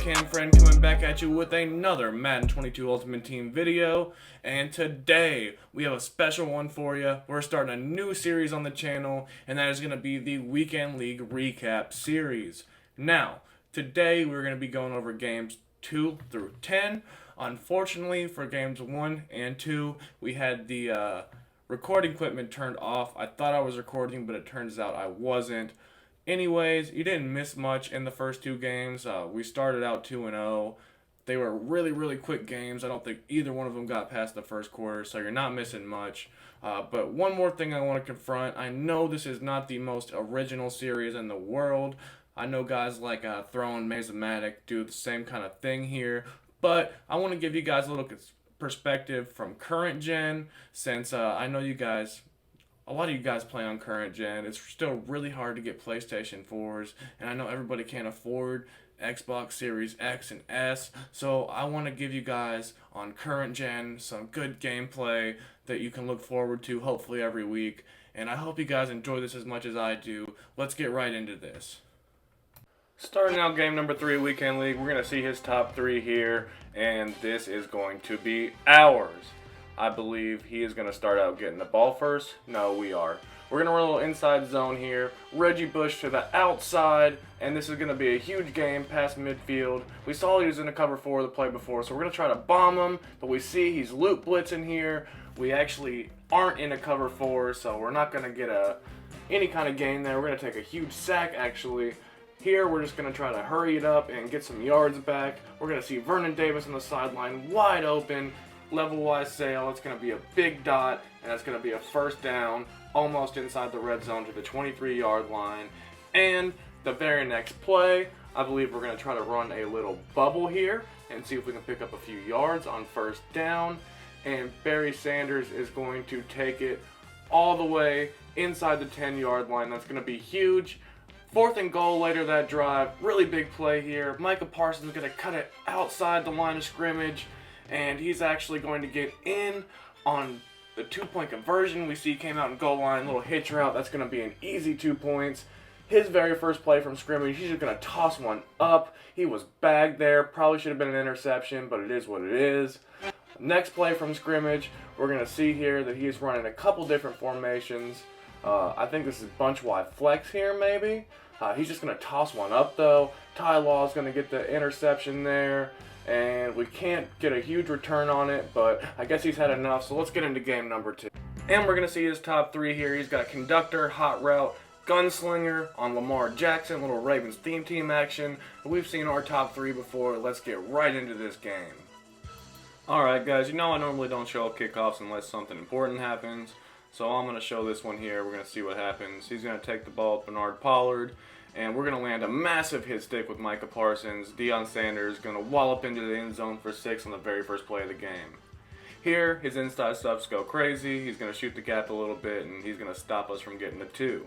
Cam Friend coming back at you with another Madden 22 Ultimate Team video, and today we have a special one for you. We're starting a new series on the channel, and that is going to be the Weekend League Recap series. Now, today we're going to be going over games 2 through 10. Unfortunately, for games 1 and 2, we had the recording equipment turned off. I thought I was recording, but it turns out I wasn't. Anyways, you didn't miss much in the first two games. We started out 2-0. They were really quick games. I don't think either one of them got past the first quarter, so you're not missing much. But one more thing I want to confront. I know this is not the most original series in the world. I know guys like Throwing Mazomatic do the same kind of thing here. But I want to give you guys a little perspective from current gen, since I know a lot of you guys play on current gen. It's still really hard to get PlayStation 4s, and I know everybody can't afford Xbox Series X and S, so I want to give you guys on current gen some good gameplay that you can look forward to hopefully every week, and I hope you guys enjoy this as much as I do. Let's get right into this. Starting out game number 3 Weekend League, we're going to see his top 3 here, and this is going to be ours. I believe he is going to start out getting the ball first. No, we are. We're going to run a little inside zone here. Reggie Bush to the outside, and this is going to be a huge game past midfield. We saw he was in a cover 4 the play before, so we're going to try to bomb him, but we see he's loop blitzing here. We actually aren't in a cover 4, so we're not going to get any kind of gain there. We're going to take a huge sack, actually. Here, we're just going to try to hurry it up and get some yards back. We're going to see Vernon Davis on the sideline, wide open. Level-wise sail, it's going to be a big dot, and it's going to be a first down, almost inside the red zone to the 23-yard line. And the very next play, I believe we're going to try to run a little bubble here and see if we can pick up a few yards on first down. And Barry Sanders is going to take it all the way inside the 10-yard line. That's going to be huge. 4th and goal later that drive. Really big play here. Micah Parsons is going to cut it outside the line of scrimmage, and he's actually going to get in on the 2-point conversion. We see he came out in goal line, little hitch route. That's going to be an easy 2 points. His very first play from scrimmage, he's just going to toss one up. He was bagged there. Probably should have been an interception, but it is what it is. Next play from scrimmage, we're going to see here that he's running a couple different formations. I think this is bunch wide flex here, maybe. He's just going to toss one up, though. Ty Law is going to get the interception there. And we can't get a huge return on it, but I guess he's had enough, so let's get into game number 2. And we're going to see his top 3 here. He's got Conductor, Hot Route, Gunslinger on Lamar Jackson, little Ravens theme team action. We've seen our top 3 before. Let's get right into this game. Alright guys, you know I normally don't show up kickoffs unless something important happens, so I'm going to show this one here. We're going to see what happens. He's going to take the ball with Bernard Pollard. And we're going to land a massive hit stick with Micah Parsons. Deion Sanders is going to wallop into the end zone for 6 on the very first play of the game. Here, his inside stuffs go crazy. He's going to shoot the gap a little bit, and he's going to stop us from getting the 2.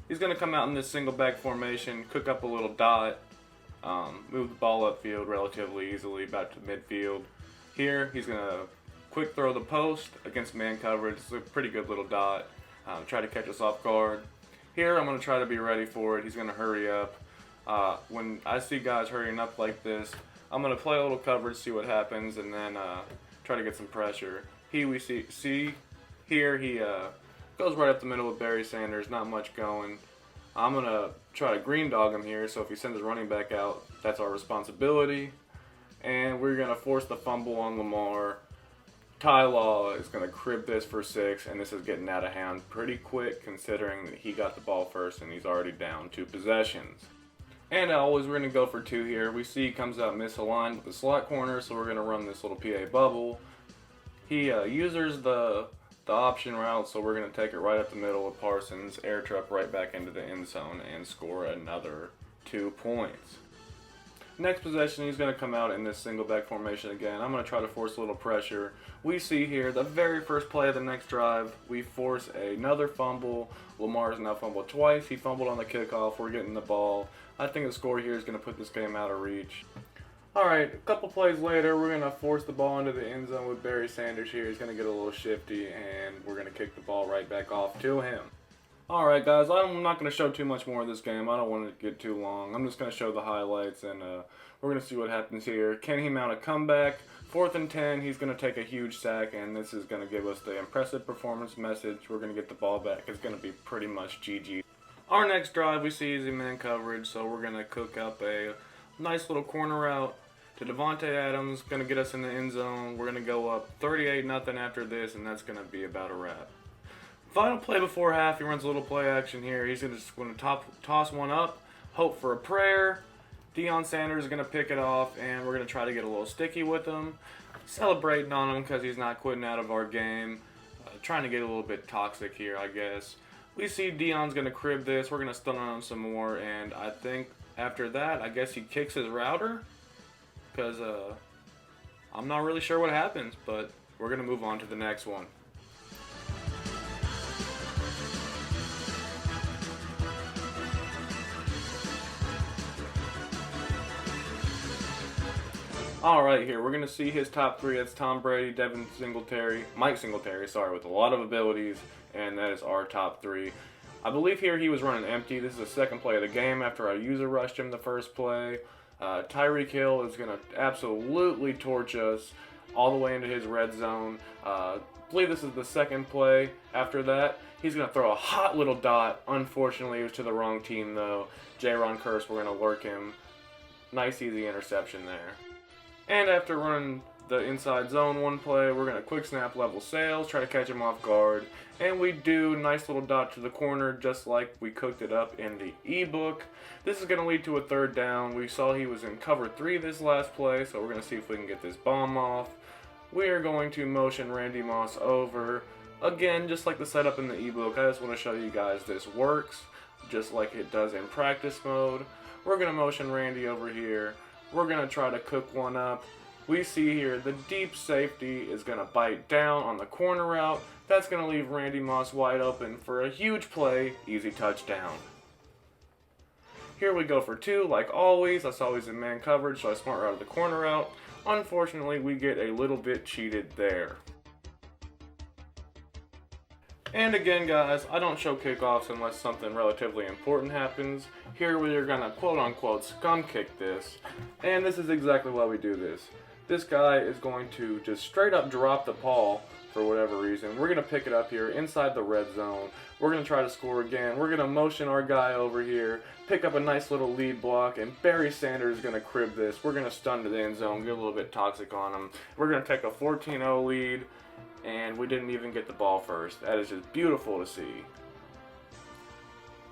He's going to come out in this single back formation, cook up a little dot, move the ball upfield relatively easily back to midfield. Here, he's going to quick throw the post against man coverage. It's a pretty good little dot. Try to catch us off guard. Here, I'm going to try to be ready for it. He's going to hurry up. When I see guys hurrying up like this, I'm going to play a little coverage, see what happens, and then try to get some pressure. We see here he goes right up the middle with Barry Sanders, not much going. I'm going to try to green dog him here, so if he sends his running back out, that's our responsibility. And we're going to force the fumble on Lamar. Ty Law is going to crib this for 6, and this is getting out of hand pretty quick considering that he got the ball first and he's already down 2 possessions. And always we're going to go for 2 here. We see he comes out misaligned with the slot corner, so we're going to run this little PA bubble. He uses the option route, so we're going to take it right up the middle with Parsons, air truck right back into the end zone, and score another 2 points. Next possession, he's going to come out in this single back formation again. I'm going to try to force a little pressure. We see here the very first play of the next drive, we force another fumble. Lamar's now fumbled twice. He fumbled on the kickoff. We're getting the ball. I think the score here is going to put this game out of reach. Alright, a couple plays later, we're going to force the ball into the end zone with Barry Sanders here. He's going to get a little shifty, and we're going to kick the ball right back off to him. Alright guys, I'm not going to show too much more of this game. I don't want it to get too long. I'm just going to show the highlights and we're going to see what happens here. Can he mount a comeback? 4th and 10, he's going to take a huge sack and this is going to give us the impressive performance message. We're going to get the ball back. It's going to be pretty much GG. Our next drive, we see easy man coverage, so we're going to cook up a nice little corner route to Devontae Adams. Going to get us in the end zone. We're going to go up 38-0 after this, and that's going to be about a wrap. Final play before half, he runs a little play action here. He's just going to toss one up, hope for a prayer. Deion Sanders is going to pick it off, and we're going to try to get a little sticky with him. Celebrating on him because he's not quitting out of our game. Trying to get a little bit toxic here, I guess. We see Deion's going to crib this. We're going to stun on him some more, and I think after that, I guess he kicks his router. Because I'm not really sure what happens, but we're going to move on to the next one. Alright, here, we're going to see his top three. That's Tom Brady, Mike Singletary, with a lot of abilities, and that is our top three. I believe here he was running empty. This is the second play of the game after I user rushed him the first play. Tyreek Hill is going to absolutely torch us all the way into his red zone. I believe this is the second play after that. He's going to throw a hot little dot. Unfortunately, it was to the wrong team, though. J-Ron Curse, we're going to lurk him. Nice, easy interception there. And after running the inside zone one play, we're going to quick snap level sails, try to catch him off guard. And we do, nice little dot to the corner, just like we cooked it up in the ebook. This is going to lead to a third down. We saw he was in cover 3 this last play, so we're going to see if we can get this bomb off. We are going to motion Randy Moss over. Again, just like the setup in the ebook, I just want to show you guys this works, just like it does in practice mode. We're going to motion Randy over here. We're going to try to cook one up. We see here the deep safety is going to bite down on the corner route. That's going to leave Randy Moss wide open for a huge play, easy touchdown. Here we go for 2, like always. That's always in man coverage, so I smart route the corner route. Unfortunately, we get a little bit cheated there. And again, guys, I don't show kickoffs unless something relatively important happens. Here we are going to quote-unquote scum kick this, and this is exactly why we do this. This guy is going to just straight up drop the ball for whatever reason. We're going to pick it up here inside the red zone. We're going to try to score again. We're going to motion our guy over here, pick up a nice little lead block, and Barry Sanders is going to crib this. We're going to stun to the end zone, get a little bit toxic on him. We're going to take a 14-0 lead, and we didn't even get the ball first. That is just beautiful to see.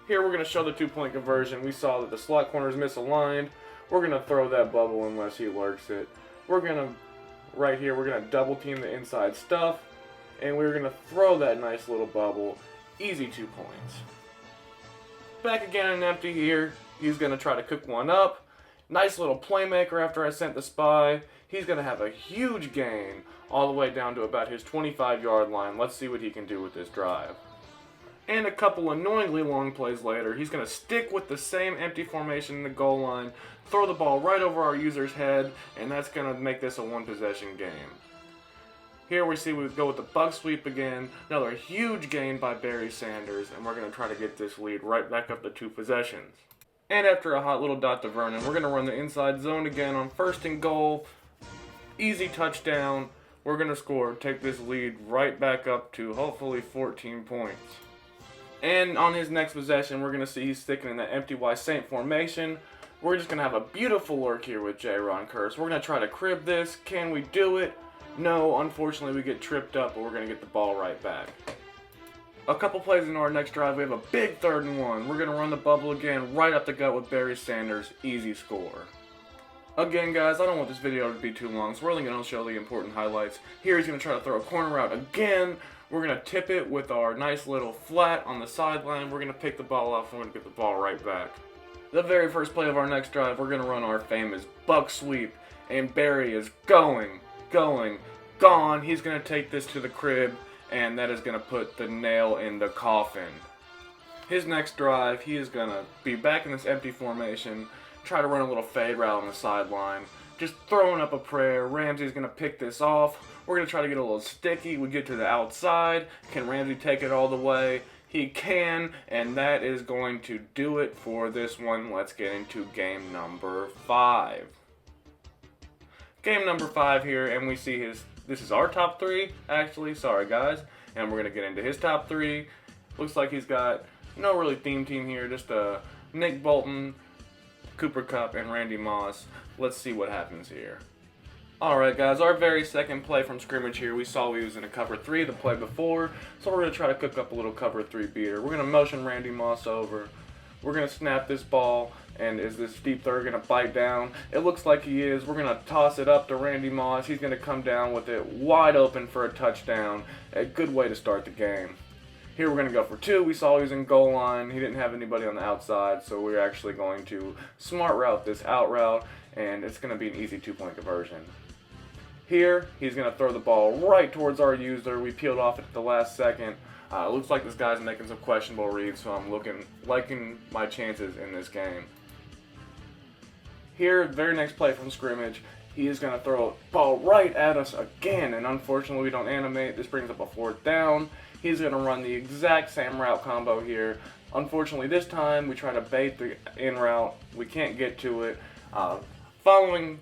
Here we're going to show the 2-point conversion. We saw that the slot corner is misaligned. We're going to throw that bubble unless he lurks it. We're going to, right here, we're going to double team the inside stuff. And we're going to throw that nice little bubble. Easy 2 points. Back again and empty here. He's going to try to cook one up. Nice little playmaker after I sent the spy. He's going to have a huge gain all the way down to about his 25-yard line. Let's see what he can do with this drive. And a couple annoyingly long plays later, he's going to stick with the same empty formation in the goal line, throw the ball right over our user's head, and that's going to make this a one-possession game. Here we see we go with the buck sweep again, another huge gain by Barry Sanders, and we're going to try to get this lead right back up to 2 possessions. And after a hot little dot to Vernon, we're going to run the inside zone again on 1st and goal. Easy touchdown. We're going to score, take this lead right back up to hopefully 14 points. And on his next possession, we're going to see he's sticking in that empty Y Saint formation. We're just going to have a beautiful lurk here with J-Ron Curse. We're going to try to crib this. Can we do it? No, unfortunately we get tripped up, but we're going to get the ball right back. A couple plays into our next drive, we have a big 3rd and 1. We're going to run the bubble again, right up the gut with Barry Sanders. Easy score. Again, guys, I don't want this video to be too long, so we're only going to show the important highlights. Here he's going to try to throw a corner out again. We're going to tip it with our nice little flat on the sideline. We're going to pick the ball off and we're going to get the ball right back. The very first play of our next drive, we're going to run our famous buck sweep. And Barry is gone. He's going to take this to the crib, and that is going to put the nail in the coffin. His next drive, he is going to be back in this empty formation, try to run a little fade route on the sideline. Just throwing up a prayer. Ramsey's going to pick this off. We're going to try to get a little sticky. We get to the outside. Can Ramsey take it all the way? He can, and that is going to do it for this one. Let's get into game number 5. Game number 5 here, and we see this is our top 3, actually, sorry guys, and we're going to get into his top 3. Looks like he's got no really theme team here, just Nick Bolton, Cooper Kupp, and Randy Moss. Let's see what happens here. Alright guys, our very second play from scrimmage here, we saw we was in a cover 3 the play before, so we're going to try to cook up a little cover 3 beater. We're going to motion Randy Moss over. We're going to snap this ball, and is this deep third going to bite down? It looks like he is. We're going to toss it up to Randy Moss. He's going to come down with it wide open for a touchdown. A good way to start the game. Here we're going to go for 2. We saw he was in goal line. He didn't have anybody on the outside, so we're actually going to smart route this out route, and it's going to be an easy 2-point conversion. Here, he's going to throw the ball right towards our user. We peeled off at the last second. It looks like this guy's making some questionable reads, so I'm liking my chances in this game. Here, very next play from scrimmage, he is going to throw a ball right at us again, and unfortunately we don't animate. This brings up a 4th down. He's going to run the exact same route combo here. Unfortunately, this time we try to bait the in route. We can't get to it. Following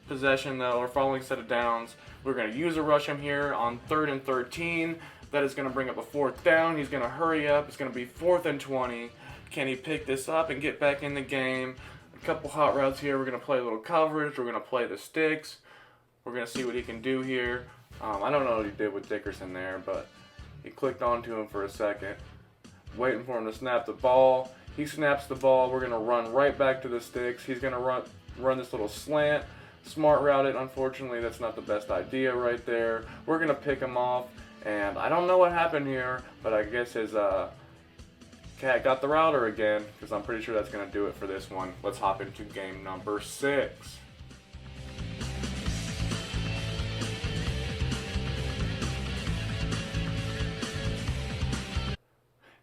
possession though, or following set of downs, we're going to use a rush him here on 3rd and 13. That is going to bring up a 4th down. He's going to hurry up. It's going to be 4th and 20. Can he pick this up and get back in the game? A couple hot routes here. We're going to play a little coverage. We're going to play the sticks. We're going to see what he can do here. I don't know what he did with Dickerson there, but he clicked onto him for a second. Waiting for him to snap the ball. He snaps the ball. We're going to run right back to the sticks. He's going to run this little slant. Smart route it. Unfortunately, that's not the best idea right there. We're going to pick him off. And I don't know what happened here, but I guess his cat got the router again, because I'm pretty sure that's going to do it for this one. Let's hop into game number 6.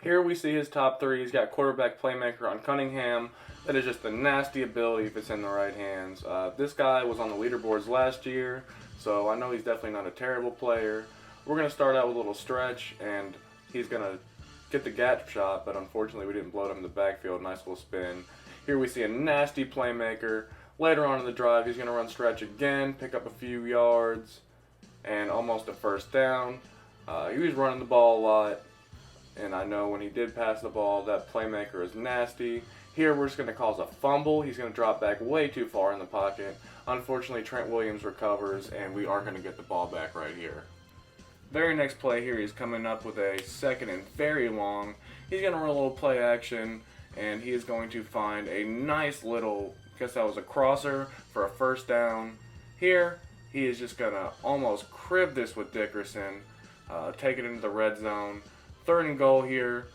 Here we see his top 3. He's got quarterback playmaker on Cunningham. That is just a nasty ability if it's in the right hands. This guy was on the leaderboards last year, so I know he's definitely not a terrible player. We're going to start out with a little stretch, and he's going to get the gap shot, but unfortunately we didn't blow it him in the backfield. Nice little spin. Here we see a nasty playmaker. Later on in the drive, he's going to run stretch again, pick up a few yards, and almost a 1st down. He was running the ball a lot, and I know when he did pass the ball, that playmaker is nasty. Here we're just going to cause a fumble. He's going to drop back way too far in the pocket. Unfortunately, Trent Williams recovers, and we are going to get the ball back right here. Very next play here, he's coming up with a 2nd and very long. He's going to run a little play action, and he is going to find a nice little, I guess that was a crosser, for a 1st down. Here, he is just going to almost crib this with Dickerson, take it into the red zone. 3rd and goal here.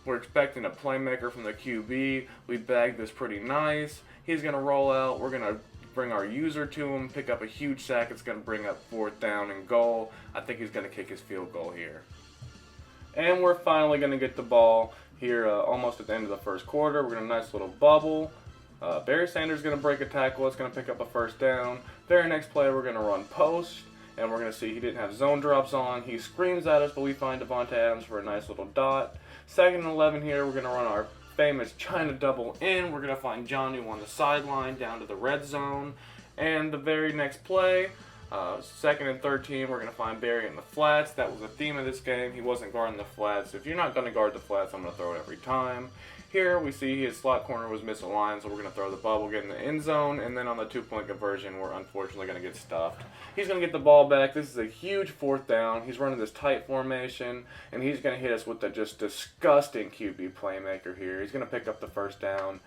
We're expecting a playmaker from the QB. We bagged this pretty nice. He's going to roll out. We're going to bring our user to him, pick up a huge sack. It's going to bring up 4th down and goal. I think he's going to kick his field goal here. And we're finally going to get the ball here almost at the end of the 1st quarter. We're going to nice little bubble. Barry Sanders is going to break a tackle. It's going to pick up a 1st down. Very next play, we're going to run post. And we're going to see he didn't have zone drops on. He screams at us, but we find Devontae Adams for a nice little dot. 2nd and 11 here. We're going to run our famous China double in. We're going to find Johnny on the sideline down to the red zone. And the very next play, 2nd and 13, we're going to find Barry in the flats. That was the theme of this game. He wasn't guarding the flats. If you're not going to guard the flats, I'm going to throw it every time. Here we see his slot corner was misaligned, so we're going to throw the bubble, get in the end zone, and then on the 2-point conversion, we're unfortunately going to get stuffed. He's going to get the ball back. This is a huge 4th down. He's running this tight formation, and he's going to hit us with the just disgusting QB playmaker here. He's going to pick up the 1st down.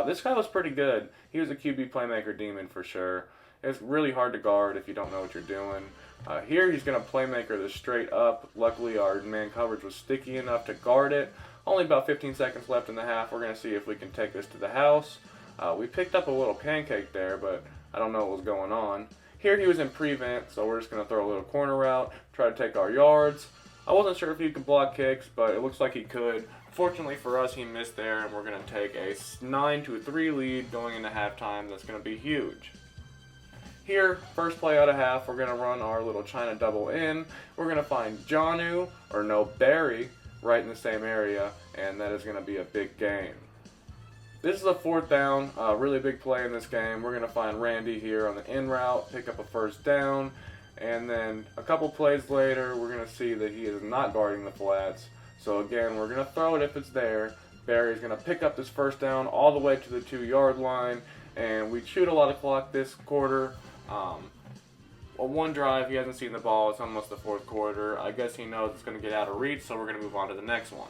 This guy was pretty good. He was a QB playmaker demon for sure. It's really hard to guard if you don't know what you're doing. Here he's going to playmaker this straight up. Luckily our man coverage was sticky enough to guard it. Only about 15 seconds left in the half. We're going to see if we can take this to the house. We picked up a little pancake there, but I don't know what was going on. Here he was in prevent, so we're just going to throw a little corner route, try to take our yards. I wasn't sure if he could block kicks, but it looks like he could. Fortunately for us, he missed there, and we're going to take a 9-3 lead going into halftime. That's going to be huge. Here, first play out of half, we're going to run our little China double in. We're going to find Barry right in the same area, and that is going to be a big gain. This is a fourth down, really big play in this game. We're going to find Randy here on the in route, pick up a first down, and then a couple plays later, we're going to see that he is not guarding the flats. So again, we're going to throw it if it's there. Barry's going to pick up this first down all the way to the 2-yard line, and we shoot a lot of clock this quarter. One drive, he hasn't seen the ball. It's almost the fourth quarter. I guess he knows it's going to get out of reach, so we're going to move on to the next one.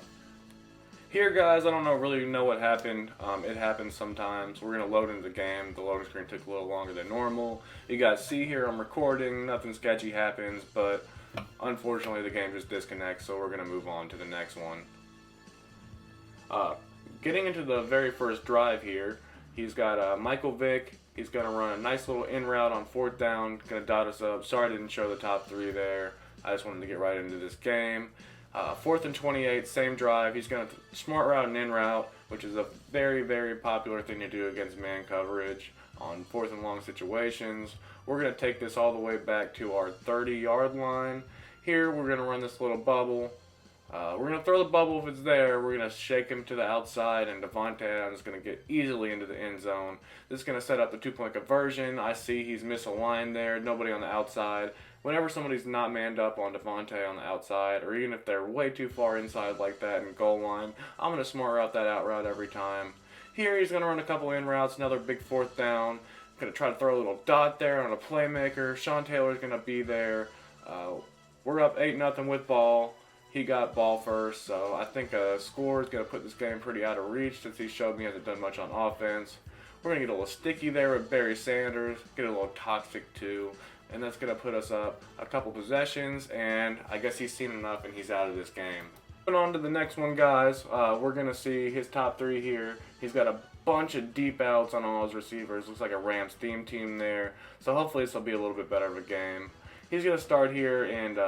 Here, guys, I don't really know what happened. It happens sometimes. We're going to load into the game. The loading screen took a little longer than normal. You guys see here I'm recording. Nothing sketchy happens, but unfortunately the game just disconnects, so we're going to move on to the next one. Getting into the very first drive here, he's got Michael Vick. He's going to run a nice little in route on fourth down, going to dot us up. Sorry I didn't show the top three there. I just wanted to get right into this game. 4th and 28, same drive. He's going to smart route and in route, which is a very, very popular thing to do against man coverage on 4th and long situations. We're going to take this all the way back to our 30-yard line. Here, we're going to run this little bubble. We're going to throw the bubble if it's there. We're going to shake him to the outside, and Devontae Adams is going to get easily into the end zone. This is going to set up the two-point conversion. I see he's misaligned there. Nobody on the outside. Whenever somebody's not manned up on Devontae on the outside, or even if they're way too far inside like that in goal line, I'm going to smart route that out route every time. Here he's going to run a couple in routes, another big fourth down. Going to try to throw a little dot there on a playmaker. Sean Taylor's going to be there. We're up 8-0 with ball. He got ball first, so I think a score is going to put this game pretty out of reach since he showed me he hasn't done much on offense. We're going to get a little sticky there with Barry Sanders, get a little toxic too, and that's going to put us up a couple possessions, and I guess he's seen enough and he's out of this game. Moving on to the next one, guys, we're going to see his top three here. He's got a bunch of deep outs on all his receivers. Looks like a Rams theme team there, so hopefully this will be a little bit better of a game. He's going to start here and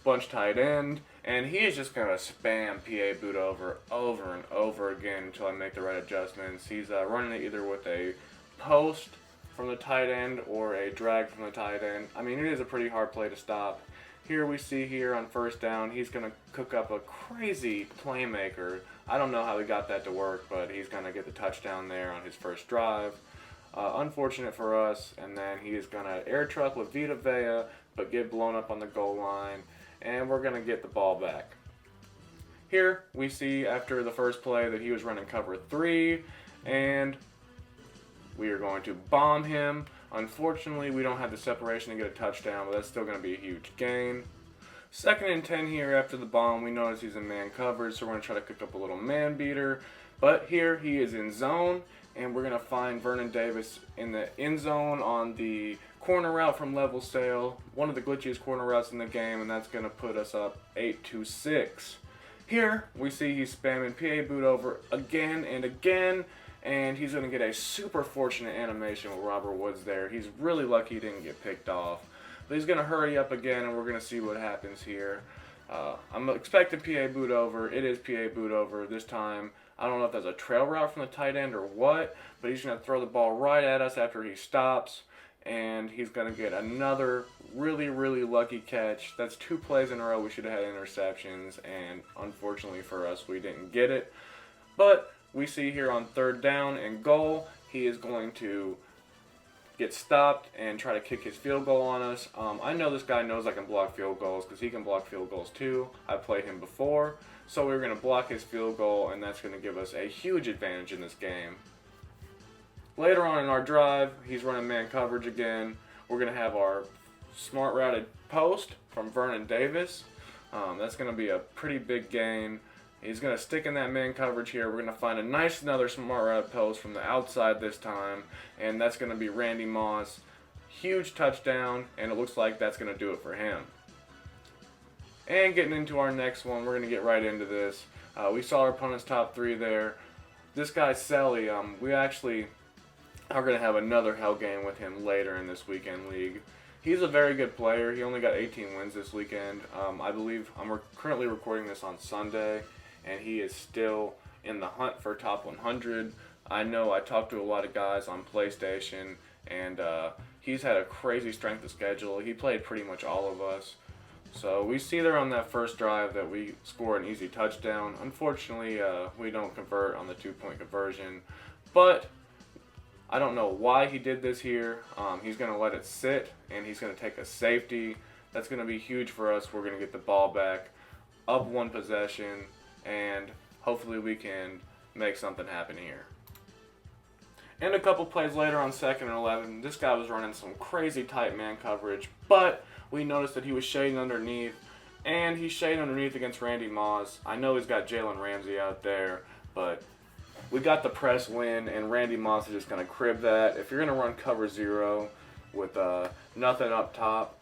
bunch tight end, and he is just going to spam PA boot over and over again until I make the right adjustments. He's running it either with a post from the tight end or a drag from the tight end. I mean, it is a pretty hard play to stop. Here we see here on first down, he's going to cook up a crazy playmaker. I don't know how he got that to work, but he's going to get the touchdown there on his first drive. Unfortunate for us, and then he is going to air truck with Vita Vea, but get blown up on the goal line, and we're going to get the ball back. Here we see after the first play that he was running cover 3, and we are going to bomb him. Unfortunately, we don't have the separation to get a touchdown, but that's still going to be a huge gain. 2nd and 10 here after the bomb. We notice he's in man coverage, so we're going to try to cook up a little man beater. But here he is in zone, and we're going to find Vernon Davis in the end zone on the corner route from level sail, one of the glitchiest corner routes in the game, and that's going to put us up 8-6. Here we see he's spamming PA boot over again and again, and he's going to get a super fortunate animation with Robert Woods there. He's really lucky he didn't get picked off. But he's going to hurry up again, and we're going to see what happens here. I'm expecting PA boot over. It is PA boot over this time. I don't know if that's a trail route from the tight end or what, but he's going to throw the ball right at us after he stops, and he's going to get another really, really lucky catch. That's 2 plays in a row we should have had interceptions, and unfortunately for us, we didn't get it. But we see here on 3rd down and goal, he is going to get stopped and try to kick his field goal on us. I know this guy knows I can block field goals because he can block field goals too. I've played him before. So we're going to block his field goal, and that's going to give us a huge advantage in this game. Later on in our drive, he's running man coverage again. We're going to have our smart routed post from Vernon Davis. That's going to be a pretty big gain. He's going to stick in that man coverage here. We're going to find another smart routed post from the outside this time, and that's going to be Randy Moss. Huge touchdown, and it looks like that's going to do it for him. And getting into our next one, we're going to get right into this. We saw our opponent's top 3 there. This guy, Selly, we actually are going to have another hell game with him later in this weekend league. He's a very good player. He only got 18 wins this weekend. I believe I'm currently recording this on Sunday, and he is still in the hunt for top 100. I know I talked to a lot of guys on PlayStation, and he's had a crazy strength of schedule. He played pretty much all of us. So we see there on that first drive that we score an easy touchdown. Unfortunately, we don't convert on the 2-point conversion, but I don't know why he did this here. He's going to let it sit, and he's going to take a safety. That's going to be huge for us. We're going to get the ball back, up one possession, and hopefully we can make something happen here. And a couple plays later on 2nd and 11, this guy was running some crazy tight man coverage, but we noticed that he was shading underneath, and he's shading underneath against Randy Moss. I know he's got Jalen Ramsey out there, but we got the press win, and Randy Moss is just going to crib that. If you're going to run cover 0 with nothing up top,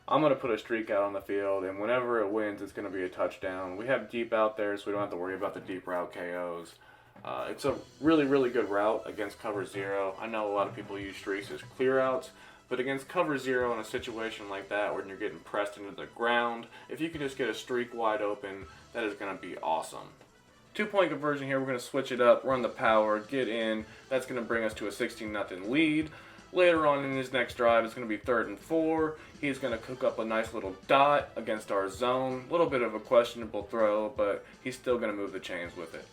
I'm going to put a streak out on the field, and whenever it wins, it's going to be a touchdown. We have deep out there, so we don't have to worry about the deep route KOs. It's a really, really good route against cover 0. I know a lot of people use streaks as clear outs, but against cover 0 in a situation like that where you're getting pressed into the ground, if you can just get a streak wide open, that is going to be awesome. 2-point conversion here, we're going to switch it up, run the power, get in. That's going to bring us to a 16-0 lead. Later on in his next drive, it's going to be 3rd and 4. He's going to cook up a nice little dot against our zone. A little bit of a questionable throw, but he's still going to move the chains with it.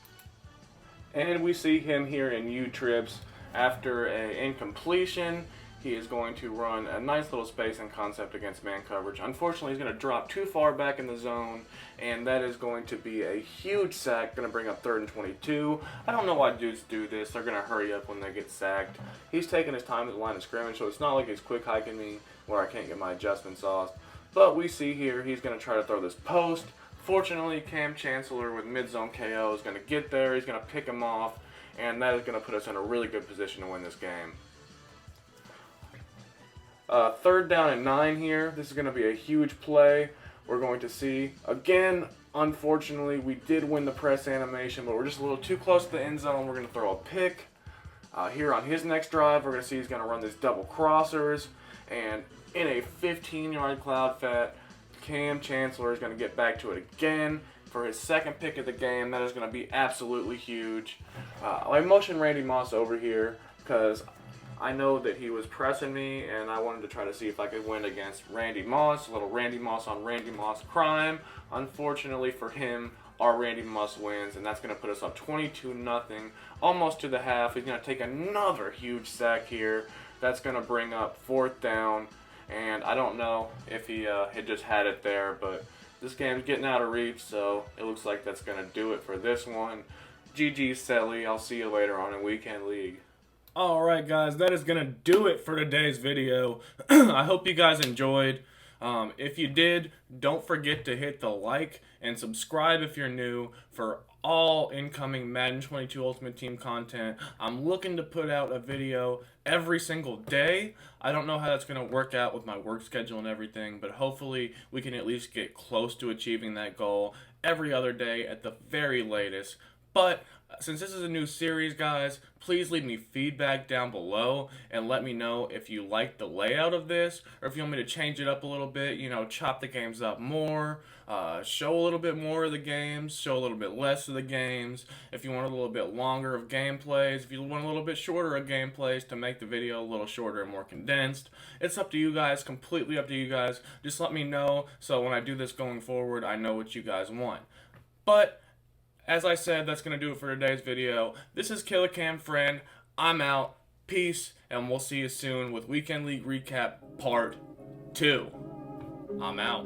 And we see him here in U-trips. After an incompletion, he is going to run a nice little space and concept against man coverage. Unfortunately, he's going to drop too far back in the zone, and that is going to be a huge sack, going to bring up 3rd and 22. I don't know why dudes do this. They're going to hurry up when they get sacked. He's taking his time at the line of scrimmage, so it's not like he's quick hiking me where I can't get my adjustments off. But we see here he's going to try to throw this post. Fortunately, Cam Chancellor with mid-zone KO is going to get there. He's going to pick him off, and that is going to put us in a really good position to win this game. 3rd down and 9 here. This is going to be a huge play. We're going to see, again, unfortunately, we did win the press animation, but we're just a little too close to the end zone. We're going to throw a pick. Here on his next drive, we're going to see he's going to run these double crossers, and in a 15-yard cloud fat, Cam Chancellor is going to get back to it again for his 2nd pick of the game. That is going to be absolutely huge. I motioned Randy Moss over here because I know that he was pressing me, and I wanted to try to see if I could win against Randy Moss. A little Randy Moss on Randy Moss crime. Unfortunately for him, our Randy Moss wins, and that's going to put us up 22-0, almost to the half. He's going to take another huge sack here. That's going to bring up 4th down. And I don't know if he had just had it there, but this game's getting out of reach, so it looks like that's going to do it for this one. GG, Selly. I'll see you later on in Weekend League. Alright, guys, that is going to do it for today's video. I hope you guys enjoyed. If you did, don't forget to hit the like and subscribe if you're new for all incoming Madden 22 Ultimate Team content. I'm looking to put out a video every single day. I don't know how that's going to work out with my work schedule and everything, but hopefully we can at least get close to achieving that goal every other day at the very latest. But since this is a new series, guys, please leave me feedback down below and let me know if you like the layout of this or if you want me to change it up a little bit, you know, chop the games up more, show a little bit more of the games, show a little bit less of the games, if you want a little bit longer of gameplays, if you want a little bit shorter of gameplays to make the video a little shorter and more condensed. It's up to you guys, completely up to you guys. Just let me know so when I do this going forward, I know what you guys want. But as I said, that's going to do it for today's video. This is Killer Cam Friend. I'm out. Peace, and we'll see you soon with Weekend League Recap Part 2. I'm out.